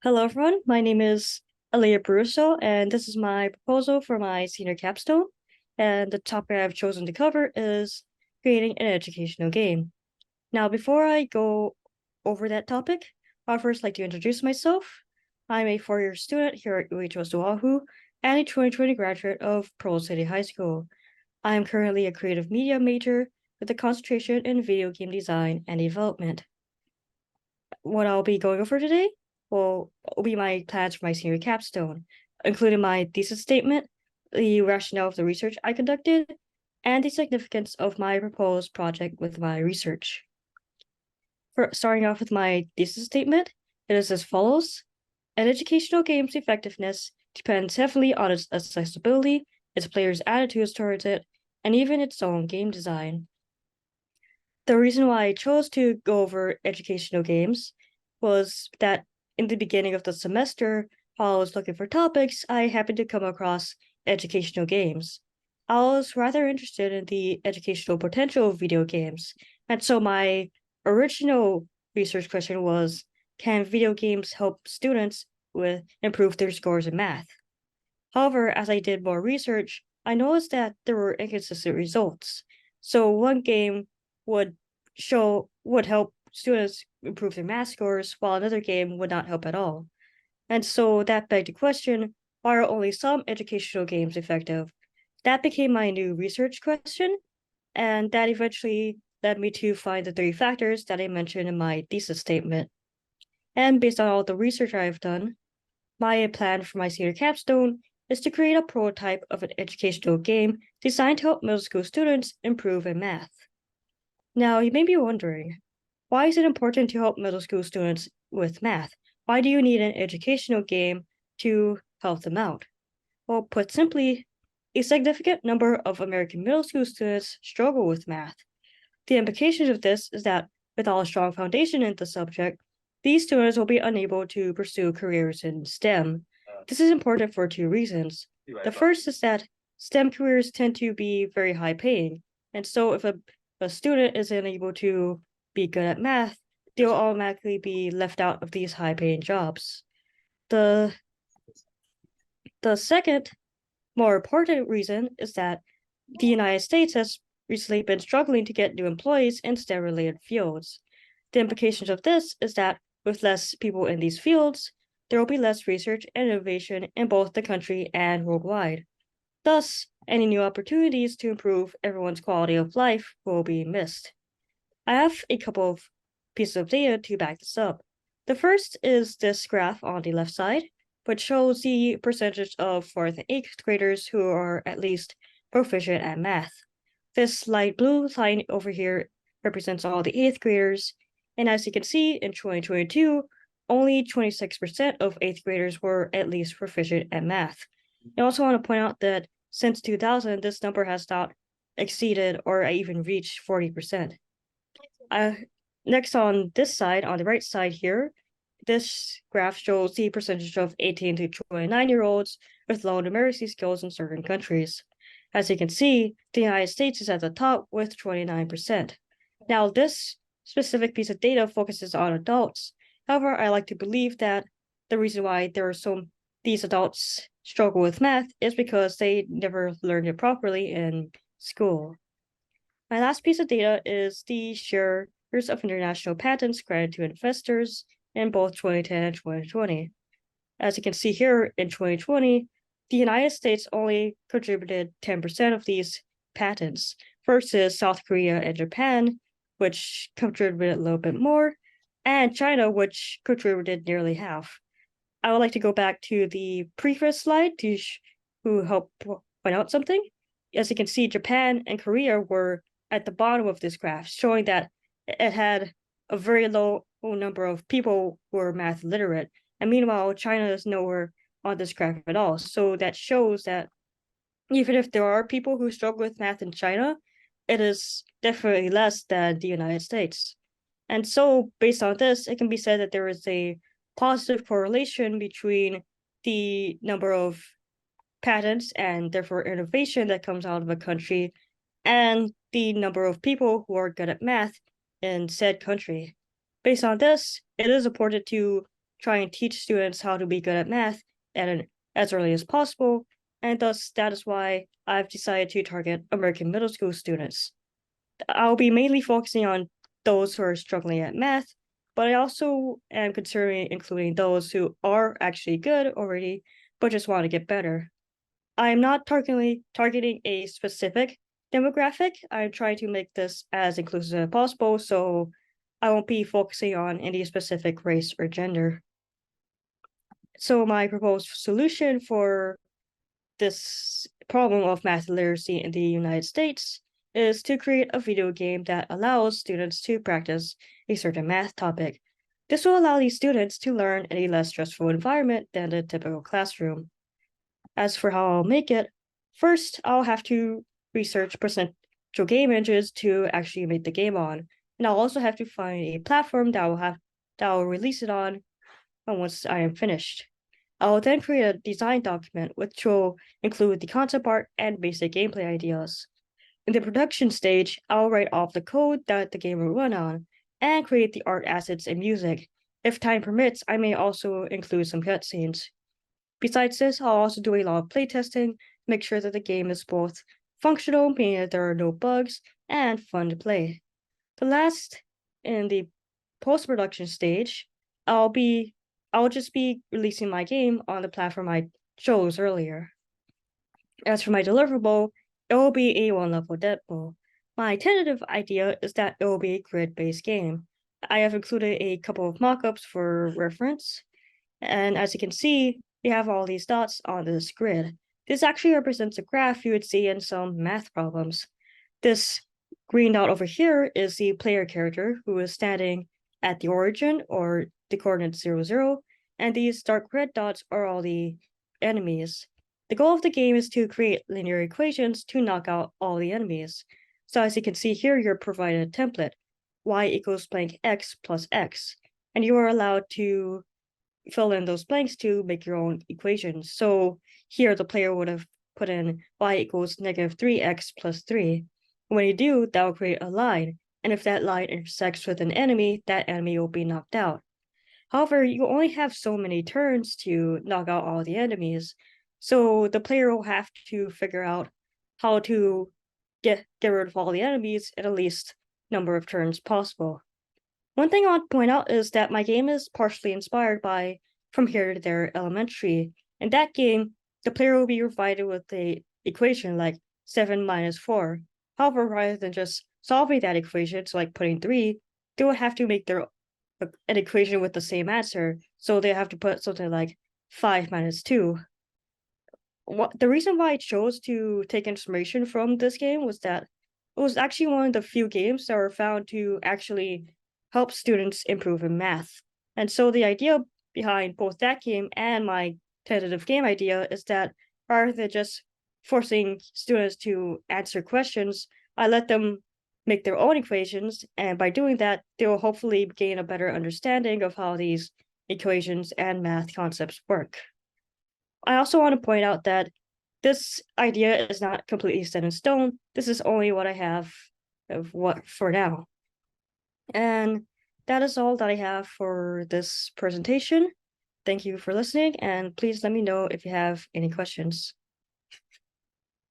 Hello, everyone. My name is Aliyah Burruso, and this is my proposal for my senior capstone. And the topic I've chosen to cover is creating an educational game. Now, before I go over that topic, I'd first like to introduce myself. I'm a four-year student here at UHS Oahu and a 2020 graduate of Pearl City High School. I am currently a creative media major with a concentration in video game design and development. What I'll be going over today will be my plans for my senior capstone, including my thesis statement, the rationale of the research I conducted, and the significance of my proposed project with my research. For starting off with my thesis statement, it is as follows. An educational game's effectiveness depends heavily on its accessibility, its players' attitudes towards it, and even its own game design. The reason why I chose to go over educational games was that in the beginning of the semester, while I was looking for topics, I happened to come across educational games. I was rather interested in the educational potential of video games, and so my original research question was, can video games help students with improve their scores in math? However, as I did more research, I noticed that there were inconsistent results. So one game would would help students improve their math scores, while another game would not help at all. And so that begged the question, why are only some educational games effective? That became my new research question, and that eventually led me to find the three factors that I mentioned in my thesis statement. And based on all the research I've done, my plan for my senior capstone is to create a prototype of an educational game designed to help middle school students improve in math. Now, you may be wondering, why is it important to help middle school students with math? Why do you need an educational game to help them out? Well, put simply, a significant number of American middle school students struggle with math. The implications of this is that without a strong foundation in the subject, these students will be unable to pursue careers in STEM. This is important for two reasons. The first is that STEM careers tend to be very high paying, and so if a student isn't able to be good at math, they'll automatically be left out of these high paying jobs. The the second, more important reason is that the United States has recently been struggling to get new employees in STEM related fields. The implications of this is that with less people in these fields, there will be less research and innovation in both the country and worldwide. Thus, any new opportunities to improve everyone's quality of life will be missed. I have a couple of pieces of data to back this up. The first is this graph on the left side, which shows the percentage of fourth and eighth graders who are at least proficient at math. This light blue line over here represents all the eighth graders, and as you can see, in 2022, only 26% of eighth graders were at least proficient at math. I also want to point out that since 2000, this number has not exceeded or even reached 40%. Next on this side, on the right side here, this graph shows the percentage of 18 to 29-year-olds with low numeracy skills in certain countries. As you can see, the United States is at the top with 29%. Now, this specific piece of data focuses on adults. However, I like to believe that the reason why these adults struggle with math is because they never learned it properly in school. My last piece of data is the shares of international patents granted to investors in both 2010 and 2020. As you can see here, in 2020, the United States only contributed 10% of these patents versus South Korea and Japan, which contributed a little bit more, and China, which contributed nearly half. I would like to go back to the previous slide who help point out something. As you can see, Japan and Korea were at the bottom of this graph, showing that it had a very low number of people who are math literate. And meanwhile, China is nowhere on this graph at all. So that shows that even if there are people who struggle with math in China, it is definitely less than the United States. And so, based on this, it can be said that there is a positive correlation between the number of patents and therefore innovation that comes out of a country and the number of people who are good at math in said country. Based on this, it is important to try and teach students how to be good at math as early as possible, and thus that is why I've decided to target American middle school students. I'll be mainly focusing on those who are struggling at math, but I also am considering including those who are actually good already, but just want to get better. I am not targeting a specific demographic. I'm trying to make this as inclusive as possible, so I won't be focusing on any specific race or gender. So my proposed solution for this problem of math literacy in the United States is to create a video game that allows students to practice a certain math topic. This will allow these students to learn in a less stressful environment than the typical classroom. As for how I'll make it, first I'll have to research potential game engines to actually make the game on, and I'll also have to find a platform that will release it on once I am finished. I'll then create a design document which will include the concept art and basic gameplay ideas. In the production stage, I'll write off the code that the game will run on and create the art assets and music. If time permits, I may also include some cutscenes. Besides this, I'll also do a lot of playtesting to make sure that the game is both functional, meaning that there are no bugs, and fun to play. The last, in the post-production stage, I'll just be releasing my game on the platform I chose earlier. As for my deliverable, it will be a one-level demo. My tentative idea is that it will be a grid-based game. I have included a couple of mock-ups for reference, and as you can see, we have all these dots on this grid. This actually represents a graph you would see in some math problems. This green dot over here is the player character who is standing at the origin or the coordinate 0, 0, and these dark red dots are all the enemies. The goal of the game is to create linear equations to knock out all the enemies. So as you can see here, you're provided a template, y equals blank x plus x, and you are allowed to fill in those blanks to make your own equations. So here the player would have put in y equals negative 3x plus 3. When you do, that will create a line, and if that line intersects with an enemy, that enemy will be knocked out. However, you only have so many turns to knock out all the enemies, so the player will have to figure out how to get rid of all the enemies in the least number of turns possible. One thing I want to point out is that my game is partially inspired by From Here to There Elementary. In that game, the player will be provided with a equation like 7 minus 4. However, rather than just solving that equation, so like putting 3, they would have to make an equation with the same answer. So they have to put something like 5 minus 2. The reason why I chose to take inspiration from this game was that it was actually one of the few games that were found to actually help students improve in math. And so the idea behind both that game and my tentative game idea is that rather than just forcing students to answer questions, I let them make their own equations, and by doing that, they will hopefully gain a better understanding of how these equations and math concepts work. I also want to point out that this idea is not completely set in stone. This is only what I have of what for now. And that is all that I have for this presentation. Thank you for listening, and please let me know if you have any questions.